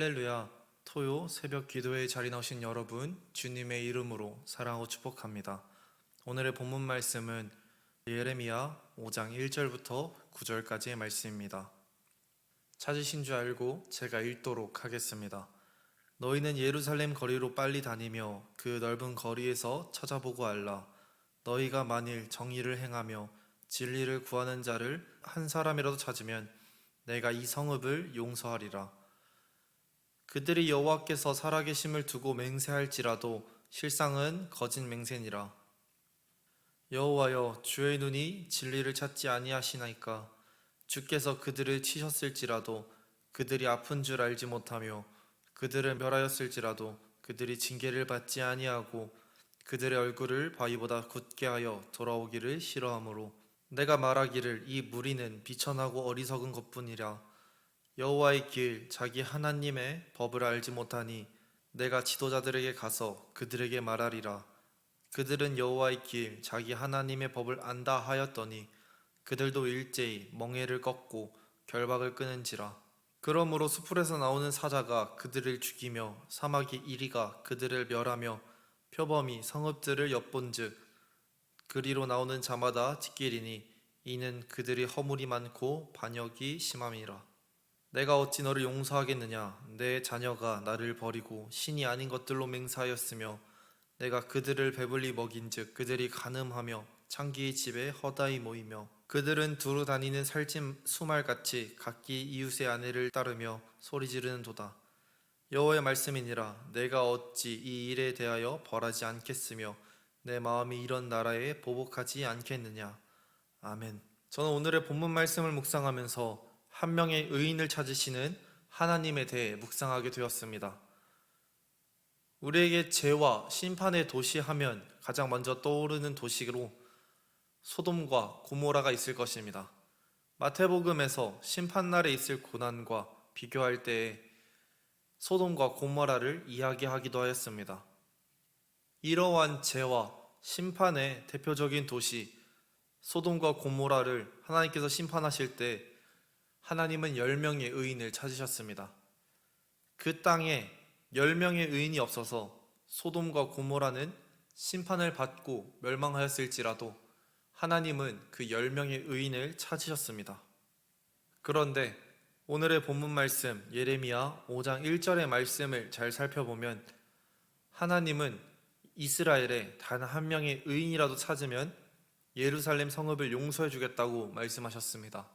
할렐루야. 토요 새벽 기도회에 자리 나오신 여러분, 주님의 이름으로 사랑하고 축복합니다. 오늘의 본문 말씀은 예레미야 5장 1절부터 9절까지의 말씀입니다. 찾으신 줄 알고 제가 읽도록 하겠습니다. 너희는 예루살렘 거리로 빨리 다니며 그 넓은 거리에서 찾아보고 알라. 너희가 만일 정의를 행하며 진리를 구하는 자를 한 사람이라도 찾으면 내가 이 성읍을 용서하리라. 그들이 여호와께서 살아계심을 두고 맹세할지라도 실상은 거짓 맹세니라. 여호와여, 주의 눈이 진리를 찾지 아니하시나이까. 주께서 그들을 치셨을지라도 그들이 아픈 줄 알지 못하며 그들을 멸하였을지라도 그들이 징계를 받지 아니하고 그들의 얼굴을 바위보다 굳게 하여 돌아오기를 싫어하므로 내가 말하기를 이 무리는 비천하고 어리석은 것뿐이라. 여호와의 길 자기 하나님의 법을 알지 못하니 내가 지도자들에게 가서 그들에게 말하리라. 그들은 여호와의 길 자기 하나님의 법을 안다 하였더니 그들도 일제히 멍에를 꺾고 결박을 끊은지라. 그러므로 수풀에서 나오는 사자가 그들을 죽이며 사마귀 이리가 그들을 멸하며 표범이 성읍들을 엿본즉 그리로 나오는 자마다 짖기리니 이는 그들이 허물이 많고 반역이 심함이라. 내가 어찌 너를 용서하겠느냐. 내 자녀가 나를 버리고 신이 아닌 것들로 맹세하였으며 내가 그들을 배불리 먹인즉 그들이 간음하며 창기의 집에 허다히 모이며 그들은 두루 다니는 살찐 수말같이 각기 이웃의 아내를 따르며 소리 지르는도다. 여호와의 말씀이니라. 내가 어찌 이 일에 대하여 벌하지 않겠으며 내 마음이 이런 나라에 보복하지 않겠느냐. 아멘. 저는 오늘의 본문 말씀을 묵상하면서 한 명의 의인을 찾으시는 하나님에 대해 묵상하게 되었습니다. 우리에게 죄와 심판의 도시 하면 가장 먼저 떠오르는 도시로 소돔과 고모라가 있을 것입니다. 마태복음에서 심판날에 있을 고난과 비교할 때에 소돔과 고모라를 이야기하기도 하였습니다. 이러한 죄와 심판의 대표적인 도시 소돔과 고모라를 하나님께서 심판하실 때 하나님은 10명의 의인을 찾으셨습니다. 그 땅에 10명의 의인이 없어서 소돔과 고모라는 심판을 받고 멸망하였을지라도 하나님은 그 10명의 의인을 찾으셨습니다. 그런데 오늘의 본문 말씀 예레미야 5장 1절의 말씀을 잘 살펴보면 하나님은 이스라엘에 단 한 명의 의인이라도 찾으면 예루살렘 성읍을 용서해 주겠다고 말씀하셨습니다.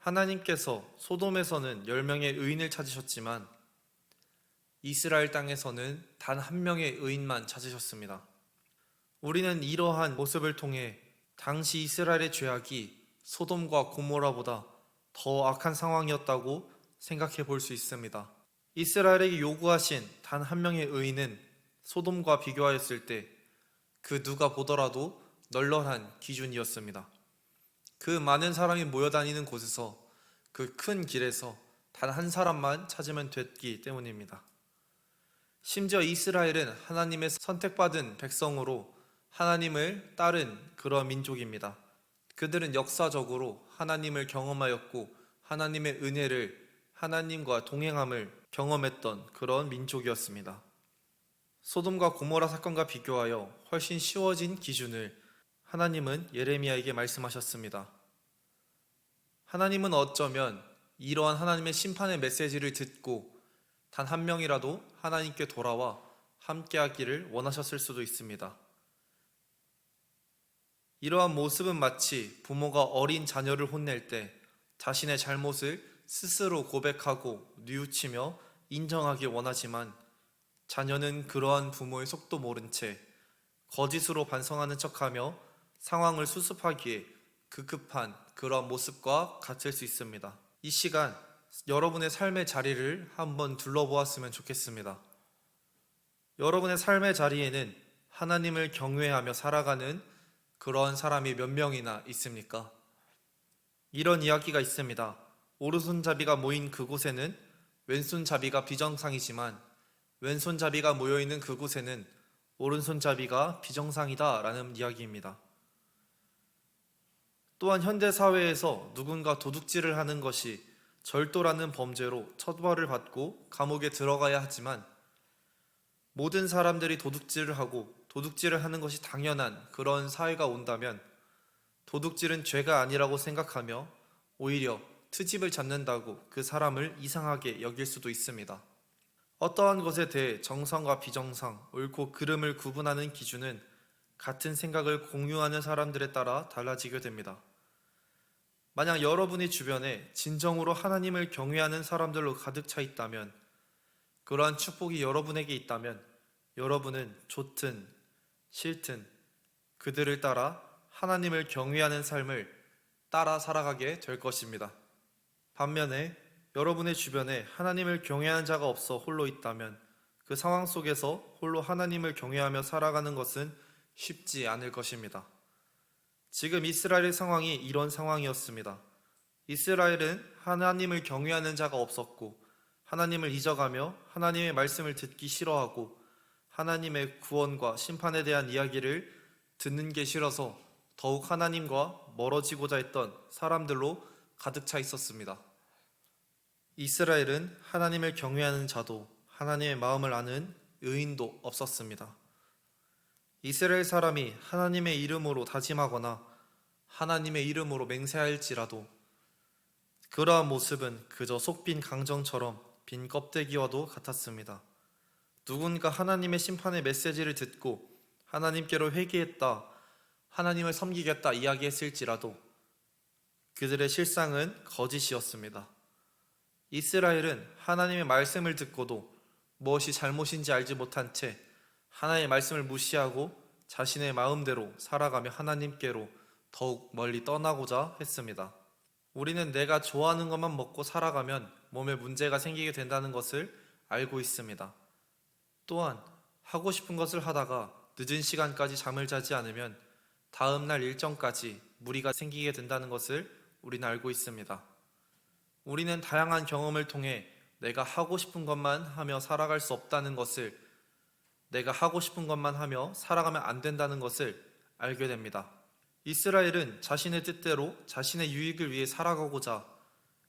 하나님께서 소돔에서는 10명의 의인을 찾으셨지만 이스라엘 땅에서는 단 한 명의 의인만 찾으셨습니다. 우리는 이러한 모습을 통해 당시 이스라엘의 죄악이 소돔과 고모라보다 더 악한 상황이었다고 생각해 볼 수 있습니다. 이스라엘에게 요구하신 단 한 명의 의인은 소돔과 비교하였을 때 그 누가 보더라도 널널한 기준이었습니다. 그 많은 사람이 모여다니는 곳에서 그 큰 길에서 단 한 사람만 찾으면 됐기 때문입니다. 심지어 이스라엘은 하나님의 선택받은 백성으로 하나님을 따른 그런 민족입니다. 그들은 역사적으로 하나님을 경험하였고 하나님의 은혜를 하나님과 동행함을 경험했던 그런 민족이었습니다. 소돔과 고모라 사건과 비교하여 훨씬 쉬워진 기준을 하나님은 예레미야에게 말씀하셨습니다. 하나님은 어쩌면 이러한 하나님의 심판의 메시지를 듣고 단 한 명이라도 하나님께 돌아와 함께하기를 원하셨을 수도 있습니다. 이러한 모습은 마치 부모가 어린 자녀를 혼낼 때 자신의 잘못을 스스로 고백하고 뉘우치며 인정하길 원하지만 자녀는 그러한 부모의 속도 모른 채 거짓으로 반성하는 척하며 상황을 수습하기에 급급한 그러한 모습과 같을 수 있습니다. 이 시간 여러분의 삶의 자리를 한번 둘러보았으면 좋겠습니다. 여러분의 삶의 자리에는 하나님을 경외하며 살아가는 그러한 사람이 몇 명이나 있습니까? 이런 이야기가 있습니다. 오른손잡이가 모인 그곳에는 왼손잡이가 비정상이지만 왼손잡이가 모여있는 그곳에는 오른손잡이가 비정상이다 라는 이야기입니다. 또한 현대사회에서 누군가 도둑질을 하는 것이 절도라는 범죄로 처벌을 받고 감옥에 들어가야 하지만 모든 사람들이 도둑질을 하고 도둑질을 하는 것이 당연한 그런 사회가 온다면 도둑질은 죄가 아니라고 생각하며 오히려 트집을 잡는다고 그 사람을 이상하게 여길 수도 있습니다. 어떠한 것에 대해 정상과 비정상, 옳고 그름을 구분하는 기준은 같은 생각을 공유하는 사람들에 따라 달라지게 됩니다. 만약 여러분의 주변에 진정으로 하나님을 경외하는 사람들로 가득 차 있다면, 그러한 축복이 여러분에게 있다면 여러분은 좋든 싫든 그들을 따라 하나님을 경외하는 삶을 따라 살아가게 될 것입니다. 반면에 여러분의 주변에 하나님을 경외하는 자가 없어 홀로 있다면 그 상황 속에서 홀로 하나님을 경외하며 살아가는 것은 쉽지 않을 것입니다. 지금 이스라엘의 상황이 이런 상황이었습니다. 이스라엘은 하나님을 경외하는 자가 없었고 하나님을 잊어가며 하나님의 말씀을 듣기 싫어하고 하나님의 구원과 심판에 대한 이야기를 듣는 게 싫어서 더욱 하나님과 멀어지고자 했던 사람들로 가득 차 있었습니다. 이스라엘은 하나님을 경외하는 자도 하나님의 마음을 아는 의인도 없었습니다. 이스라엘 사람이 하나님의 이름으로 다짐하거나 하나님의 이름으로 맹세할지라도 그러한 모습은 그저 속빈 강정처럼 빈 껍데기와도 같았습니다. 누군가 하나님의 심판의 메시지를 듣고 하나님께로 회개했다, 하나님을 섬기겠다 이야기했을지라도 그들의 실상은 거짓이었습니다. 이스라엘은 하나님의 말씀을 듣고도 무엇이 잘못인지 알지 못한 채 하나님의 말씀을 무시하고 자신의 마음대로 살아가며 하나님께로 더욱 멀리 떠나고자 했습니다. 우리는 내가 좋아하는 것만 먹고 살아가면 몸에 문제가 생기게 된다는 것을 알고 있습니다. 또한 하고 싶은 것을 하다가 늦은 시간까지 잠을 자지 않으면 다음날 일정까지 무리가 생기게 된다는 것을 우리는 알고 있습니다. 우리는 다양한 경험을 통해 내가 하고 싶은 것만 하며 살아갈 수 없다는 것을, 내가 하고 싶은 것만 하며 살아가면 안 된다는 것을 알게 됩니다. 이스라엘은 자신의 뜻대로 자신의 유익을 위해 살아가고자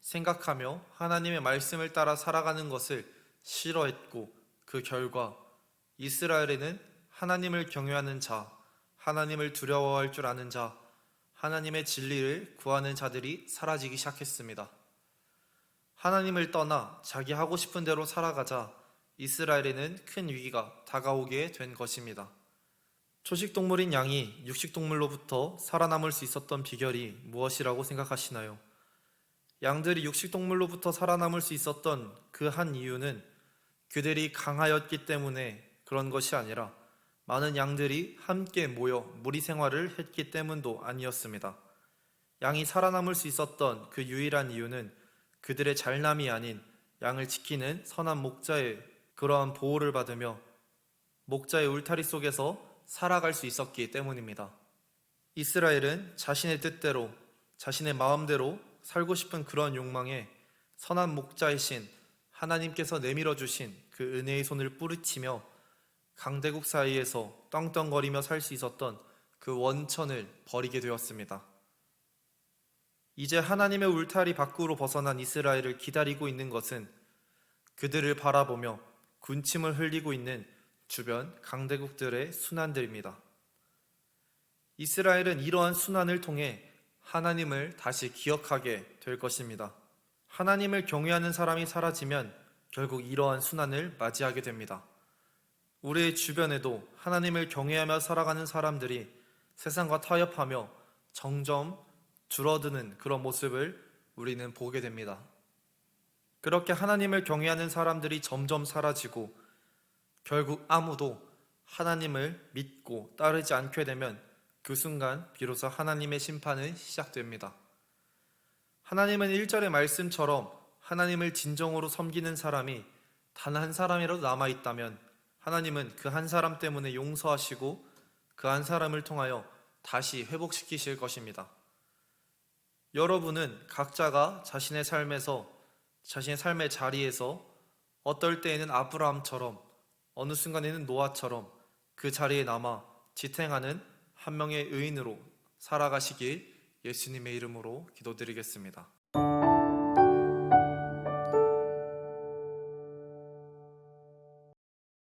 생각하며 하나님의 말씀을 따라 살아가는 것을 싫어했고 그 결과 이스라엘에는 하나님을 경외하는 자, 하나님을 두려워할 줄 아는 자, 하나님의 진리를 구하는 자들이 사라지기 시작했습니다. 하나님을 떠나 자기 하고 싶은 대로 살아가자 이스라엘에는 큰 위기가 다가오게 된 것입니다. 초식동물인 양이 육식동물로부터 살아남을 수 있었던 비결이 무엇이라고 생각하시나요? 양들이 육식동물로부터 살아남을 수 있었던 그 한 이유는 그들이 강하였기 때문에 그런 것이 아니라 많은 양들이 함께 모여 무리 생활을 했기 때문도 아니었습니다. 양이 살아남을 수 있었던 그 유일한 이유는 그들의 잘남이 아닌 양을 지키는 선한 목자의 그러한 보호를 받으며 목자의 울타리 속에서 살아갈 수 있었기 때문입니다. 이스라엘은 자신의 뜻대로, 자신의 마음대로 살고 싶은 그런 욕망에 선한 목자이신 하나님께서 내밀어 주신 그 은혜의 손을 뿌리치며 강대국 사이에서 떵떵거리며 살 수 있었던 그 원천을 버리게 되었습니다. 이제 하나님의 울타리 밖으로 벗어난 이스라엘을 기다리고 있는 것은 그들을 바라보며 군침을 흘리고 있는 주변 강대국들의 순환들입니다. 이스라엘은 이러한 순환을 통해 하나님을 다시 기억하게 될 것입니다. 하나님을 경외하는 사람이 사라지면 결국 이러한 순환을 맞이하게 됩니다. 우리의 주변에도 하나님을 경외하며 살아가는 사람들이 세상과 타협하며 점점 줄어드는 그런 모습을 우리는 보게 됩니다. 그렇게 하나님을 경외하는 사람들이 점점 사라지고 결국 아무도 하나님을 믿고 따르지 않게 되면 그 순간 비로소 하나님의 심판은 시작됩니다. 하나님은 1절의 말씀처럼 하나님을 진정으로 섬기는 사람이 단 한 사람이라도 남아있다면 하나님은 그 한 사람 때문에 용서하시고 그 한 사람을 통하여 다시 회복시키실 것입니다. 여러분은 각자가 자신의 삶에서, 자신의 삶의 자리에서 어떨 때에는 아브라함처럼, 어느 순간에는 노아처럼 그 자리에 남아 지탱하는 한 명의 의인으로 살아가시길 예수님의 이름으로 기도드리겠습니다.